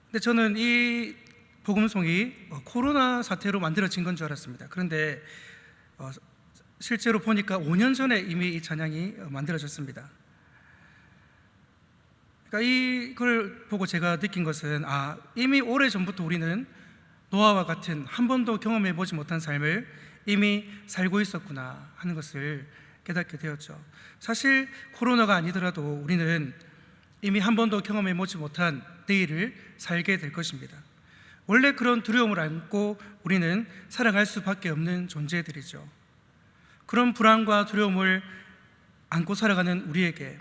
근데 저는 이 복음송이 코로나 사태로 만들어진 건 줄 알았습니다. 그런데 실제로 보니까 5년 전에 이미 이 찬양이 만들어졌습니다. 그러니까 이걸 보고 제가 느낀 것은 이미 오래전부터 우리는 노아와 같은 한 번도 경험해 보지 못한 삶을 이미 살고 있었구나 하는 것을 깨닫게 되었죠. 사실 코로나가 아니더라도 우리는 이미 한 번도 경험해 보지 못한 내일을 살게 될 것입니다. 원래 그런 두려움을 안고 우리는 살아갈 수밖에 없는 존재들이죠. 그런 불안과 두려움을 안고 살아가는 우리에게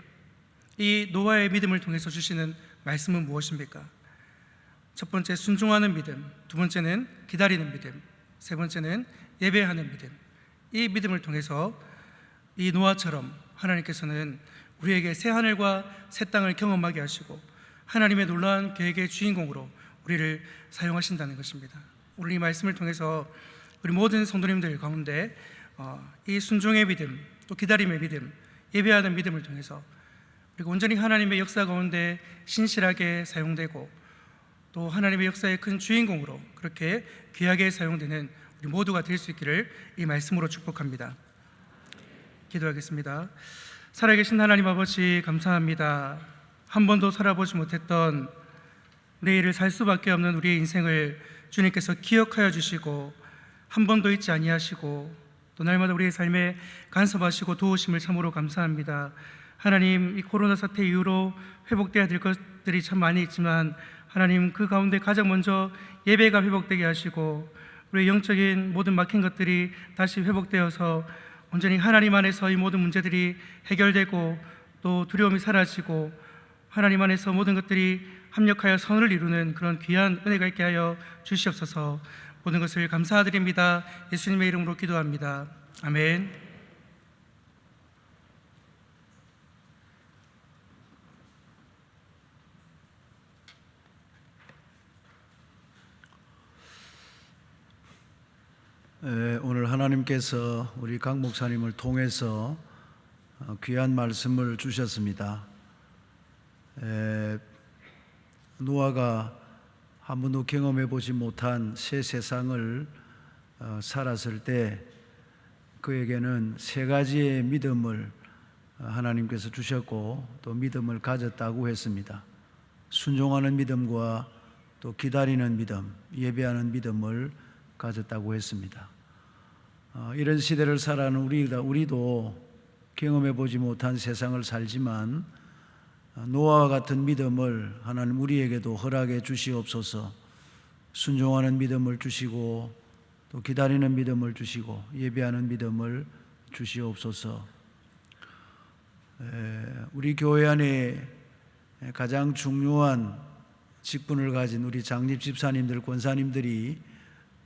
이 노아의 믿음을 통해서 주시는 말씀은 무엇입니까? 첫 번째, 순종하는 믿음. 두 번째는 기다리는 믿음. 세 번째는 예배하는 믿음. 이 믿음을 통해서 이 노아처럼 하나님께서는 우리에게 새 하늘과 새 땅을 경험하게 하시고 하나님의 놀라운 계획의 주인공으로 우리를 사용하신다는 것입니다. 오늘 이 말씀을 통해서 우리 모든 성도님들 가운데 이 순종의 믿음, 또 기다림의 믿음, 예배하는 믿음을 통해서 그리고 온전히 하나님의 역사 가운데 신실하게 사용되고 또 하나님의 역사의 큰 주인공으로 그렇게 귀하게 사용되는 우리 모두가 될 수 있기를 이 말씀으로 축복합니다. 기도하겠습니다. 살아계신 하나님 아버지, 감사합니다. 한 번도 살아보지 못했던 내일을 살 수밖에 없는 우리의 인생을 주님께서 기억하여 주시고 한 번도 잊지 아니하시고 또 날마다 우리의 삶에 간섭하시고 도우심을 참으로 감사합니다. 하나님, 이 코로나 사태 이후로 회복되어야 될 것들이 참 많이 있지만 하나님, 그 가운데 가장 먼저 예배가 회복되게 하시고 우리의 영적인 모든 막힌 것들이 다시 회복되어서 온전히 하나님 안에서 이 모든 문제들이 해결되고 또 두려움이 사라지고 하나님 안에서 모든 것들이 합력하여 선을 이루는 그런 귀한 은혜가 있게 하여 주시옵소서. 모든 것을 감사드립니다. 예수님의 이름으로 기도합니다. 아멘. 오늘 하나님께서 우리 강 목사님을 통해서 귀한 말씀을 주셨습니다. 노아가 한 번도 경험해 보지 못한 새 세상을 살았을 때 그에게는 세 가지의 믿음을 하나님께서 주셨고 또 믿음을 가졌다고 했습니다. 순종하는 믿음과 또 기다리는 믿음, 예배하는 믿음을 가졌다고 했습니다. 이런 시대를 살아가는 우리도 경험해 보지 못한 세상을 살지만 노아와 같은 믿음을 하나님 우리에게도 허락해 주시옵소서. 순종하는 믿음을 주시고 또 기다리는 믿음을 주시고 예배하는 믿음을 주시옵소서. 우리 교회 안에 가장 중요한 직분을 가진 우리 장립 집사님들, 권사님들이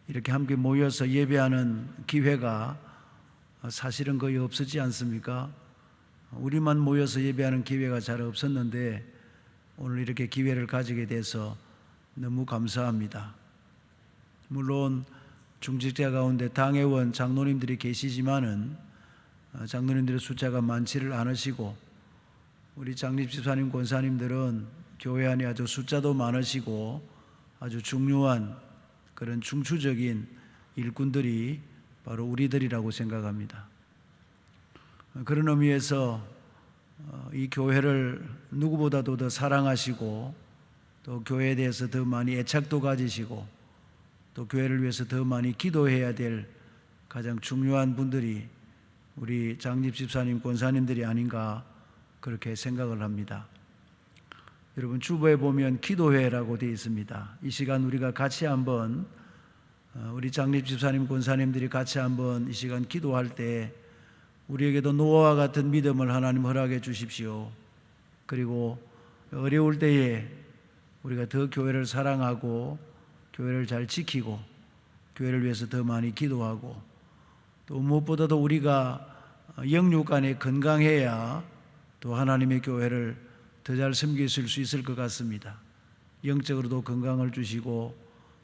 이렇게 함께 모여서 예배하는 기회가 사실은 거의 없었지 않습니까? 우리만 모여서 예배하는 기회가 잘 없었는데 오늘 이렇게 기회를 가지게 돼서 너무 감사합니다. 물론 중직자 가운데 당회원 장로님들이 계시지만은 장로님들의 숫자가 많지를 않으시고 우리 장립집사님 권사님들은 교회 안에 아주 숫자도 많으시고 아주 중요한 그런 중추적인 일꾼들이 바로 우리들이라고 생각합니다. 그런 의미에서 이 교회를 누구보다도 더 사랑하시고 또 교회에 대해서 더 많이 애착도 가지시고 또 교회를 위해서 더 많이 기도해야 될 가장 중요한 분들이 우리 장립 집사님, 권사님들이 아닌가 그렇게 생각을 합니다. 여러분 주보에 보면 기도회라고 되어 있습니다. 이 시간 우리가 같이 한번 우리 장립 집사님, 권사님들이 같이 한번 이 시간 기도할 때 우리에게도 노아와 같은 믿음을 하나님 허락해 주십시오. 그리고 어려울 때에 우리가 더 교회를 사랑하고 교회를 잘 지키고 교회를 위해서 더 많이 기도하고 또 무엇보다도 우리가 영육 안에 건강해야 또 하나님의 교회를 더 잘 섬기실 수 있을 것 같습니다. 영적으로도 건강을 주시고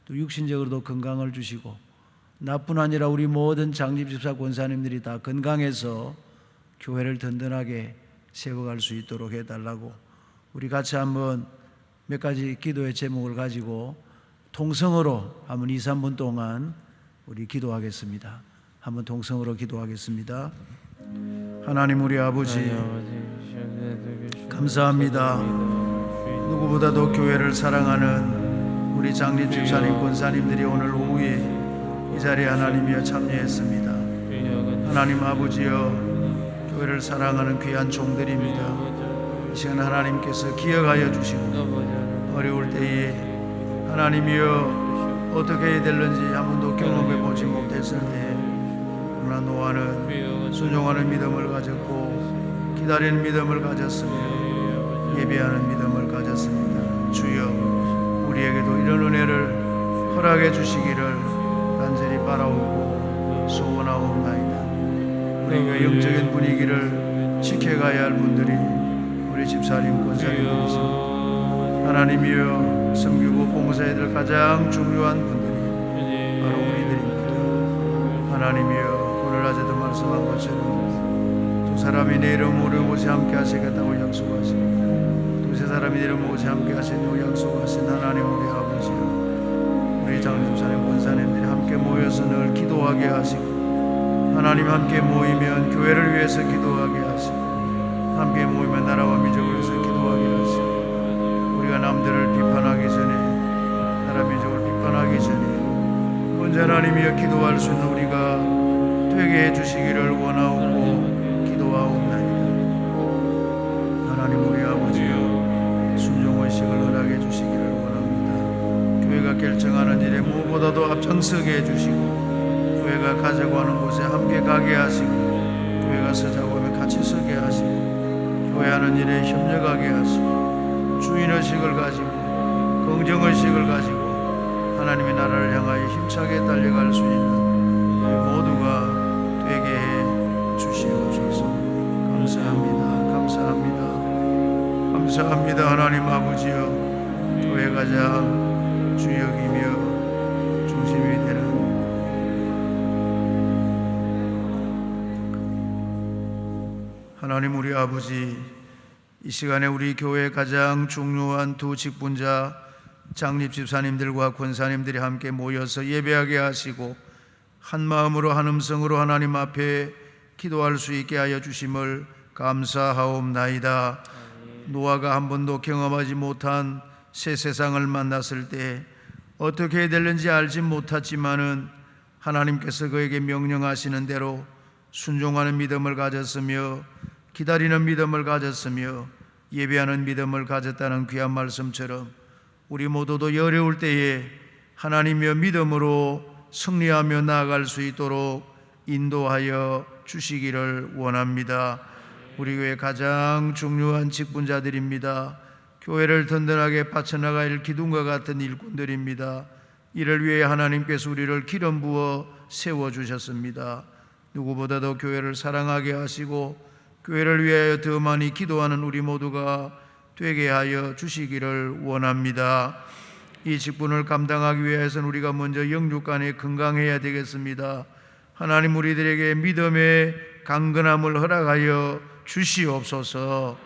또 육신적으로도 건강을 주시고 나뿐 아니라 우리 모든 장립집사 권사님들이 다 건강해서 교회를 든든하게 세워갈 수 있도록 해달라고 우리 같이 한번 몇 가지 기도의 제목을 가지고 통성으로 한번 2, 3분 동안 우리 기도하겠습니다. 한번 통성으로 기도하겠습니다. 하나님 우리 아버지 감사합니다. 누구보다도 교회를 사랑하는 우리 장립 집사님 권사님들이 오늘 오후에 이 자리에 하나님이여 참여했습니다. 하나님 아버지여 교회를 사랑하는 귀한 종들입니다. 이 시간 하나님께서 기억하여 주시고 어려울 때에 하나님이여 어떻게 해야 될는지 한 번도 경험해 보지 못했을 때 그러나 노아는 순종하는 믿음을 가졌고 기다리는 믿음을 가졌으며 예배하는 믿음을 가졌습니다. 주여 우리에게도 이런 은혜를 허락해 주시기를 간절히 바라오고 소원하옵나이다. 우리가 영적인 분위기를 지켜가야 할 분들이 우리 집사님 권사님들이십니다. 하나님이여 섬기고 봉사해야 될 가장 중요한 분들이 바로 우리들입니다. 하나님이여 오늘 낮에도 말씀한 것처럼 두 사람이 내 이름으로 오지 함께 하시겠다고 약속하시고 두세 사람이 내 이름으로 오지 함께 하시려고 약속하신 하나님 우리 아버지여 우리 장집사님 권사님들이 함께 모여서 늘 기도하게 하시고 하나님 함께 모이면 교회를 위해서 기도하게 하시고 함께 모이면 나라와 민족을 위해서 기도하게 하시고 우리가 남들을 비판하기 전에 나라 민족을 비판하기 전에 먼저 하나님이여 기도할 수 있는 우리가 되게 해주시기를 원하옵고 기도하옵나이다. 하나님 우리 아버지여 순종의식을 허락해 주시기를 원합니다. 교회가 결정하는 일에 무엇보다 누구보다도 앞장서게 해주시고 교회가 가자고 하는 곳에 함께 가게 하시고 교회가 서자고 하면 같이 서게 하시고 교회 하는 일에 협력하게 하시고 주인의식을 가지고 긍정의식을 가지고 하나님의 나라를 향하여 힘차게 달려갈 수 있는 우리 모두가 되게 해 주시옵소서. 감사합니다. 감사합니다. 감사합니다. 하나님 아버지여, 교회 가장 주역이며 중심이 되는 하나님 우리 아버지, 이 시간에 우리 교회 가장 중요한 두 직분자 장립 집사님들과 권사님들이 함께 모여서 예배하게 하시고 한 마음으로 한 음성으로 하나님 앞에 기도할 수 있게 하여 주심을 감사하옵나이다. 노아가 한 번도 경험하지 못한 새 세상을 만났을 때 어떻게 해야 되는지 알지 못했지만은 하나님께서 그에게 명령하시는 대로 순종하는 믿음을 가졌으며 기다리는 믿음을 가졌으며 예배하는 믿음을 가졌다는 귀한 말씀처럼 우리 모두도 어려울 때에 하나님의 믿음으로 승리하며 나아갈 수 있도록 인도하여 주시기를 원합니다. 우리 교회 가장 중요한 직분자들입니다. 교회를 든든하게 받쳐나갈 기둥과 같은 일꾼들입니다. 이를 위해 하나님께서 우리를 기름 부어 세워주셨습니다. 누구보다도 교회를 사랑하게 하시고 교회를 위하여 더 많이 기도하는 우리 모두가 되게 하여 주시기를 원합니다. 이 직분을 감당하기 위해서는 우리가 먼저 영육간에 건강해야 되겠습니다. 하나님 우리들에게 믿음의 강건함을 허락하여 주시옵소서.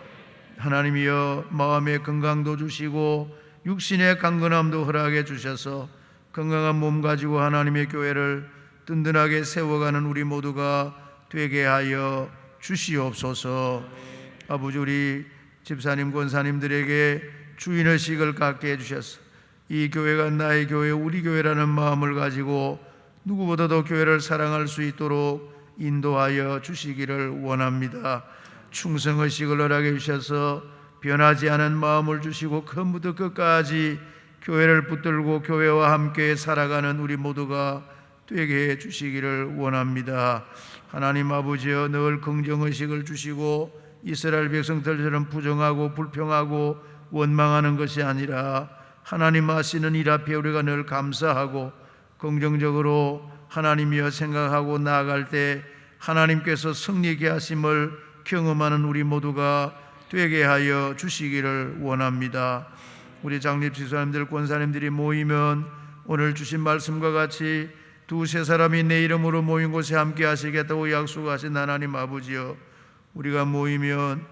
하나님이여 마음의 건강도 주시고 육신의 강건함도 허락해 주셔서 건강한 몸 가지고 하나님의 교회를 든든하게 세워가는 우리 모두가 되게 하여 주시옵소서. 아버지, 우리 집사님 권사님들에게 주인의식을 갖게 해주셔서 이 교회가 나의 교회, 우리 교회라는 마음을 가지고 누구보다도 교회를 사랑할 수 있도록 인도하여 주시기를 원합니다. 충성의식을 허락해 주셔서 변하지 않은 마음을 주시고 처음부터 끝까지 교회를 붙들고 교회와 함께 살아가는 우리 모두가 되게 해 주시기를 원합니다. 하나님 아버지여, 늘 긍정의식을 주시고 이스라엘 백성들처럼 부정하고 불평하고 원망하는 것이 아니라 하나님 하시는 일 앞에 우리가 늘 감사하고 긍정적으로 하나님이여 생각하고 나아갈 때 하나님께서 승리케 하심을 경험하는 우리 모두가 되게 하여 주시기를 원합니다. 우리 장립 집사님들 권사님들이 모이면 오늘 주신 말씀과 같이 두세 사람이 내 이름으로 모인 곳에 함께 하시겠다고 약속하신 하나님 아버지여, 우리가 모이면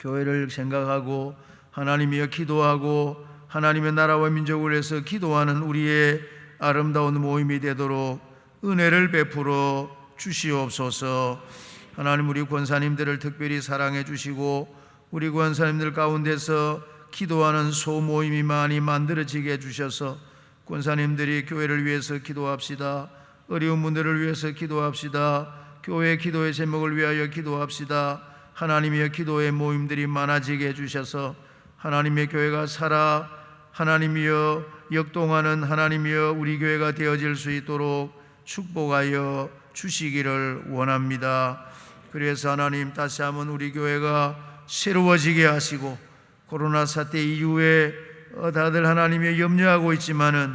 교회를 생각하고 하나님이여 기도하고 하나님의 나라와 민족을 위해서 기도하는 우리의 아름다운 모임이 되도록 은혜를 베풀어 주시옵소서. 하나님 우리 권사님들을 특별히 사랑해 주시고 우리 권사님들 가운데서 기도하는 소모임이 많이 만들어지게 해주셔서 권사님들이 교회를 위해서 기도합시다. 어려운 분들을 위해서 기도합시다. 교회 기도의 제목을 위하여 기도합시다. 하나님의 기도의 모임들이 많아지게 해주셔서 하나님의 교회가 살아 하나님이여 역동하는 하나님이여 우리 교회가 되어질 수 있도록 축복하여 주시기를 원합니다. 그래서 하나님 다시 한번 우리 교회가 새로워지게 하시고 코로나 사태 이후에 다들 하나님이 염려하고 있지만은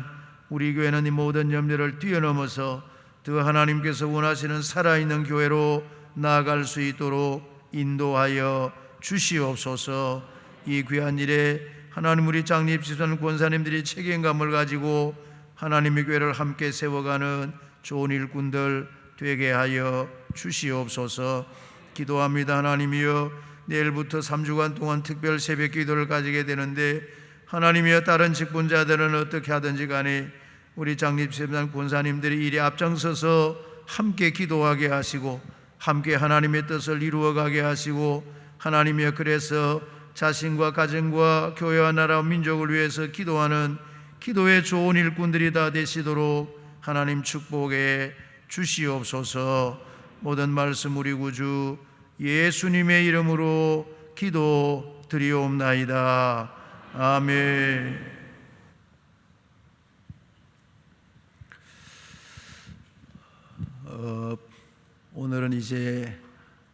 우리 교회는 이 모든 염려를 뛰어넘어서 더 하나님께서 원하시는 살아있는 교회로 나아갈 수 있도록 인도하여 주시옵소서. 이 귀한 일에 하나님 우리 장립 집사님 권사님들이 책임감을 가지고 하나님의 교회를 함께 세워가는 좋은 일꾼들 되게 하여 주시옵소서. 기도합니다. 하나님이여, 내일부터 3주간 동안 특별 새벽 기도를 가지게 되는데 하나님이여, 다른 직분자들은 어떻게 하든지 간에 우리 장립집사님 권사님들이 이리 앞장서서 함께 기도하게 하시고 함께 하나님의 뜻을 이루어가게 하시고 하나님이여, 그래서 자신과 가정과 교회와 나라와 민족을 위해서 기도하는 기도의 좋은 일꾼들이 다 되시도록 하나님 축복해 주시옵소서. 모든 말씀 우리 구주 예수님의 이름으로 기도 드리옵나이다. 아멘. 오늘은 이제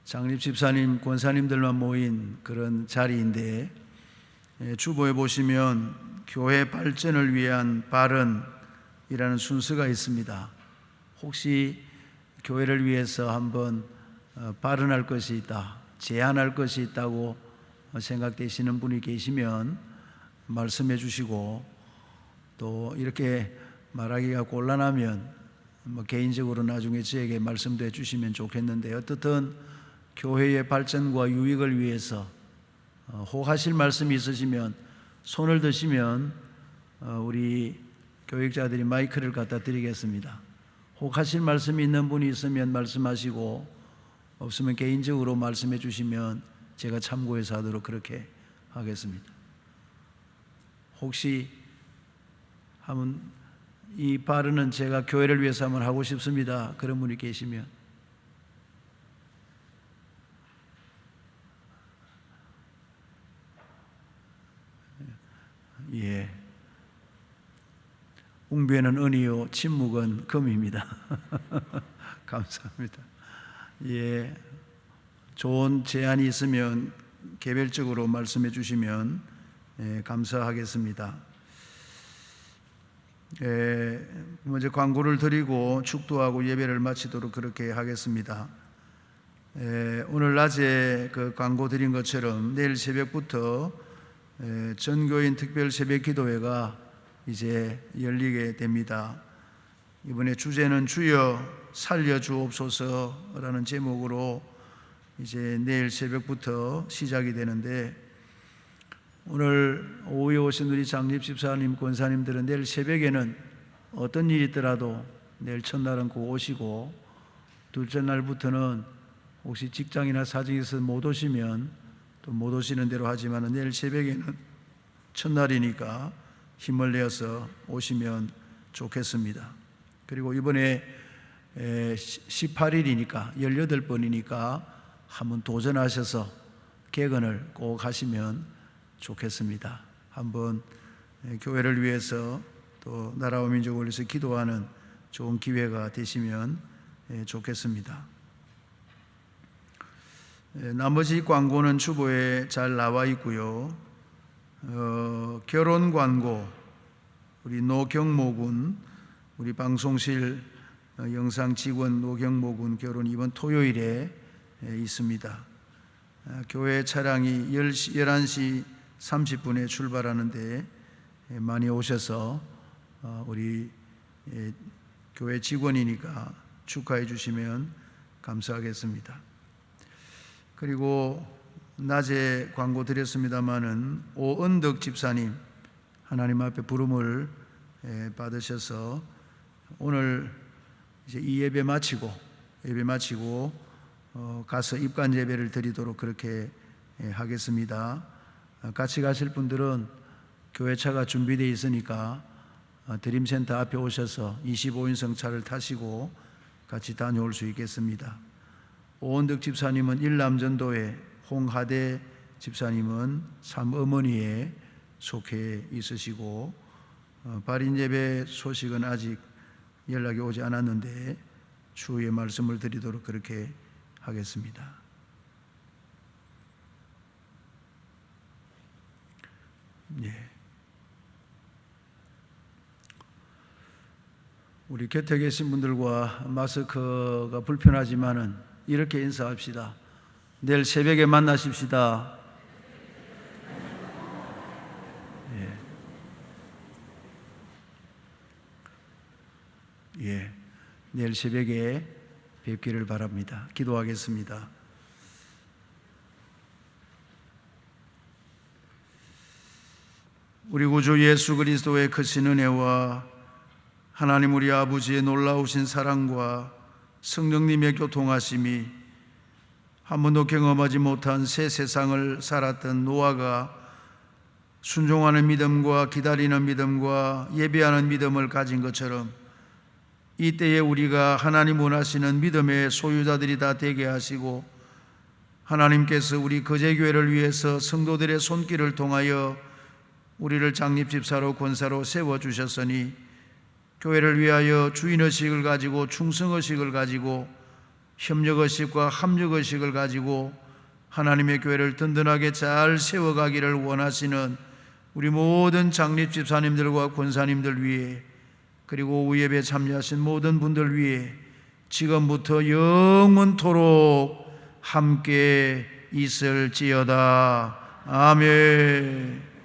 장립 집사님, 권사님들만 모인 그런 자리인데, 주보에 보시면 교회 발전을 위한 발언이라는 순서가 있습니다. 혹시 교회를 위해서 한번 발언할 것이 있다, 제안할 것이 있다고 생각되시는 분이 계시면 말씀해 주시고, 또 이렇게 말하기가 곤란하면 개인적으로 나중에 저에게 말씀도 해 주시면 좋겠는데, 어떻든 교회의 발전과 유익을 위해서 혹하실 말씀이 있으시면 손을 드시면 우리 교육자들이 마이크를 갖다 드리겠습니다. 혹하실 말씀이 있는 분이 있으면 말씀하시고, 없으면 개인적으로 말씀해 주시면 제가 참고해서 하도록 그렇게 하겠습니다. 혹시 한번 이 발언은 제가 교회를 위해서 한번 하고 싶습니다, 그런 분이 계시면. 예. 웅변은 은이요 침묵은 금입니다. 감사합니다. 예. 좋은 제안이 있으면 개별적으로 말씀해 주시면 감사하겠습니다. 먼저 광고를 드리고 축도하고 예배를 마치도록 그렇게 하겠습니다. 오늘 낮에 그 광고 드린 것처럼 내일 새벽부터 전교인 특별 새벽 기도회가 이제 열리게 됩니다. 이번에 주제는 주여 살려주옵소서라는 제목으로 이제 내일 새벽부터 시작이 되는데, 오늘 오후에 오신 우리 장립 집사님, 권사님들은 내일 새벽에는 어떤 일이 있더라도 내일 첫날은 꼭 오시고, 둘째 날부터는 혹시 직장이나 사정이 있어서 못 오시면 또 못 오시는 대로 하지만, 내일 새벽에는 첫날이니까 힘을 내어서 오시면 좋겠습니다. 그리고 이번에 18일이니까 18번이니까 한번 도전하셔서 개근을 꼭 하시면 좋겠습니다. 한번 교회를 위해서 또 나라와 민족을 위해서 기도하는 좋은 기회가 되시면 좋겠습니다. 나머지 광고는 주보에 잘 나와 있고요. 결혼 광고, 우리 노경모군, 우리 방송실 영상 직원 노경모군 결혼 이번 토요일에 있습니다. 교회 차량이 11시 30분에 출발하는데 많이 오셔서 우리 교회 직원이니까 축하해 주시면 감사하겠습니다. 그리고 낮에 광고 드렸습니다마는 오은덕 집사님, 하나님 앞에 부름을 받으셔서 오늘 이제 이 예배 마치고 가서 입관 예배를 드리도록 그렇게 하겠습니다. 같이 가실 분들은 교회차가 준비되어 있으니까 드림센터 앞에 오셔서 25인승 차를 타시고 같이 다녀올 수 있겠습니다. 오은덕 집사님은 일남전도회, 홍하대 집사님은 삼어머니에 속해 있으시고, 발인 예배 소식은 아직 연락이 오지 않았는데 추후에 말씀을 드리도록 그렇게 하겠습니다. 예. 우리 곁에 계신 분들과 마스크가 불편하지만은 이렇게 인사합시다. 내일 새벽에 만나십시다. 예. 내일 새벽에 뵙기를 바랍니다. 기도하겠습니다. 우리 구주 예수 그리스도의 크신 은혜와 하나님 우리 아버지의 놀라우신 사랑과 성령님의 교통하심이 한 번도 경험하지 못한 새 세상을 살았던 노아가 순종하는 믿음과 기다리는 믿음과 예배하는 믿음을 가진 것처럼 이때에 우리가 하나님 원하시는 믿음의 소유자들이 다 되게 하시고, 하나님께서 우리 거제교회를 위해서 성도들의 손길을 통하여 우리를 장립집사로 권사로 세워주셨으니 교회를 위하여 주인의식을 가지고 충성의식을 가지고 협력의식과 합력의식을 가지고 하나님의 교회를 든든하게 잘 세워가기를 원하시는 우리 모든 장립 집사님들과 권사님들 위해, 그리고 오후 예배에 참여하신 모든 분들 위해 지금부터 영원토록 함께 있을지어다. 아멘.